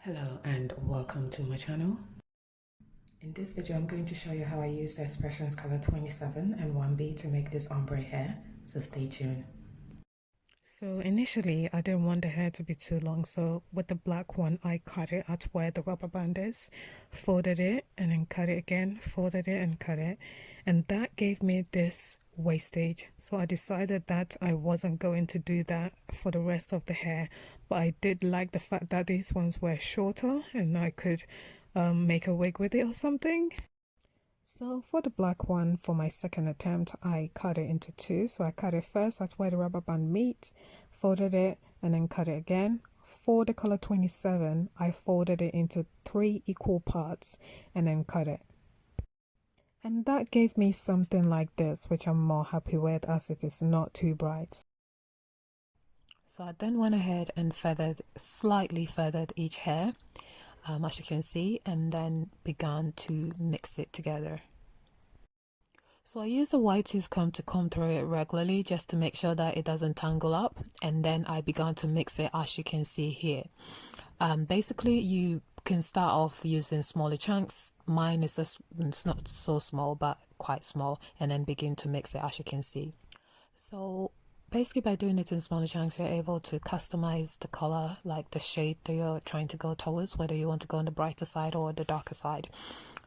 Hello and welcome to my channel. In this video I'm going to show you how I use the Xpression's color 27 and 1B to make this ombre hair, so stay tuned. So initially I didn't want the hair to be too long, so with the black one I cut it at where the rubber band is, folded it and then cut it again, folded it and cut it, and that gave me this wastage. So I decided that I wasn't going to do that for the rest of the hair, but I did like the fact that these ones were shorter and I could make a wig with it or something. So for the black one, for my second attempt, I cut it into two. So I cut it first, that's where the rubber band meets, folded it and then cut it again. For the color 27, I folded it into 3 equal parts and then cut it. And that gave me something like this, which I'm more happy with as it is not too bright. So I then went ahead and slightly feathered each hair, as you can see, and then began to mix it together. So I use a wide tooth comb to comb through it regularly just to make sure that it doesn't tangle up, and then I began to mix it as you can see here. Basically you can start off using smaller chunks. Mine is it's not so small but quite small, and then begin to mix it as you can see. So basically by doing it in smaller chunks, you're able to customize the color, like the shade that you're trying to go towards, whether you want to go on the brighter side or the darker side,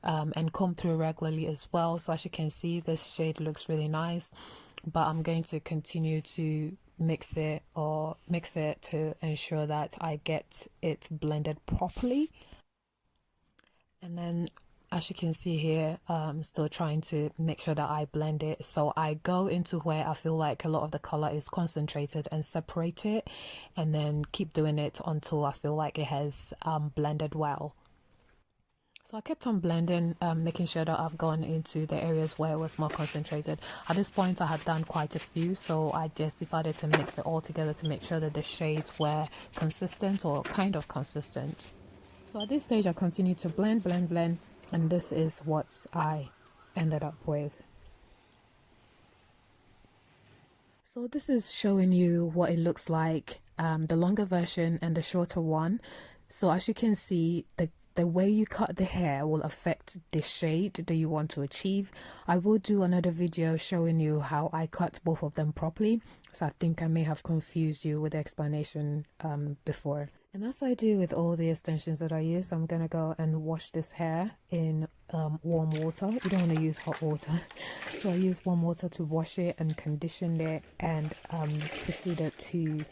and comb through regularly as well. So as you can see, this shade looks really nice, but I'm going to continue to mix it to ensure that I get it blended properly. And then as you can see here, I'm still trying to make sure that I blend it. So I go into where I feel like a lot of the color is concentrated and separate it, and then keep doing it until I feel like it has blended well. So I kept on blending, making sure that I've gone into the areas where it was more concentrated. At this point I had done quite a few, so I just decided to mix it all together to make sure that the shades were consistent or kind of consistent. So at this stage I continued to blend, and this is what I ended up with. So this is showing you what it looks like, the longer version and the shorter one. So as you can see, the way you cut the hair will affect the shade that you want to achieve. I will do another video showing you how I cut both of them properly, so I think I may have confused you with the explanation before. And as I do with all the extensions that I use, I'm gonna go and wash this hair in warm water. You don't want to use hot water. So I use warm water to wash it and condition it, and proceeded to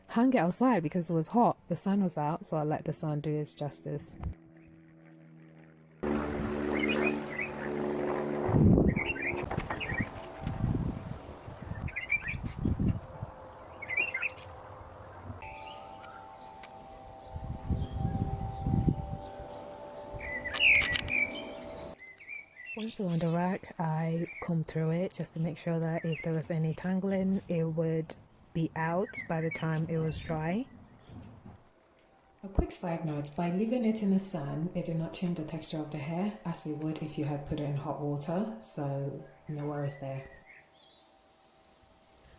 hang it outside because it was hot. The sun was out, so I let the sun do its justice. Once they're on the rack, I comb through it just to make sure that if there was any tangling, it would be out by the time it was dry. A quick side note, by leaving it in the sun, it did not change the texture of the hair as it would if you had put it in hot water, so no worries there.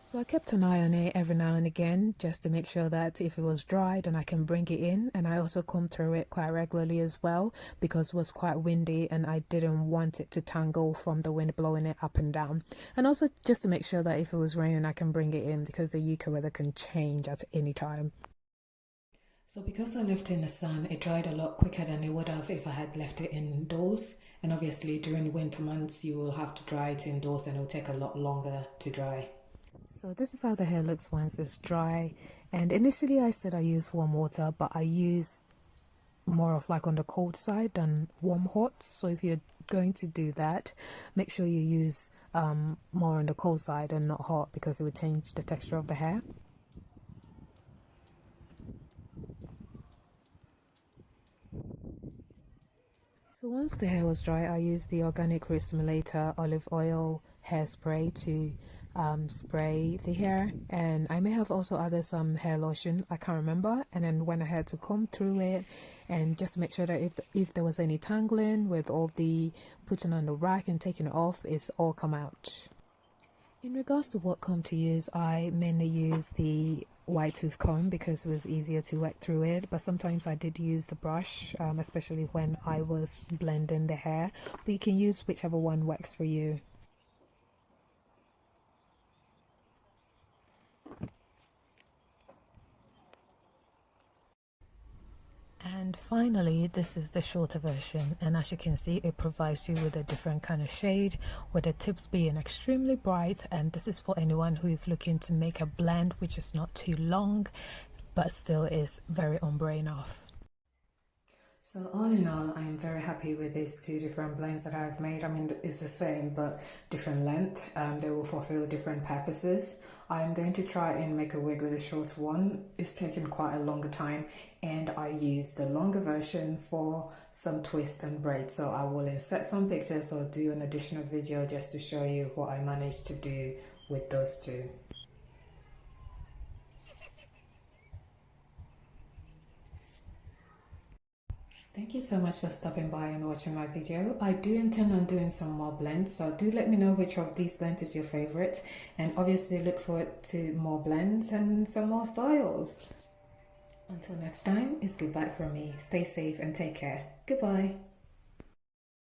So I kept an eye on it every now and again just to make sure that if it was dry then I can bring it in, and I also combed through it quite regularly as well because it was quite windy and I didn't want it to tangle from the wind blowing it up and down, and also just to make sure that if it was raining I can bring it in because the UK weather can change at any time. So because I left it in the sun, it dried a lot quicker than it would have if I had left it indoors, and obviously during the winter months you will have to dry it indoors and it will take a lot longer to dry. So this is how the hair looks once it's dry, and initially I said I use warm water, but I use more of like on the cold side than warm hot. So if you're going to do that, make sure you use more on the cold side and not hot, because it would change the texture of the hair. So once the hair was dry, I used the organic root stimulator olive oil hairspray to spray the hair, and I may have also added some hair lotion, I can't remember, and then went ahead to comb through it and just make sure that if there was any tangling with all the putting on the rack and taking it off, it's all come out. In regards to what comb to use, I mainly use the wide tooth comb because it was easier to work through it, but sometimes I did use the brush, especially when I was blending the hair. But you can use whichever one works for you. And finally, this is the shorter version, and as you can see, it provides you with a different kind of shade, with the tips being extremely bright. And this is for anyone who is looking to make a blend which is not too long but still is very ombre enough. So all in all, I am very happy with these two different blends that I've made. I mean, it's the same but different length. They will fulfill different purposes. I'm going to try and make a wig with a short one. It's taken quite a longer time, and I used the longer version for some twist and braid. So I will insert some pictures or do an additional video just to show you what I managed to do with those two. Thank you so much for stopping by and watching my video. I do intend on doing some more blends, so do let me know which of these blends is your favorite, and obviously look forward to more blends and some more styles. Until next time, it's goodbye from me. Stay safe and take care. Goodbye.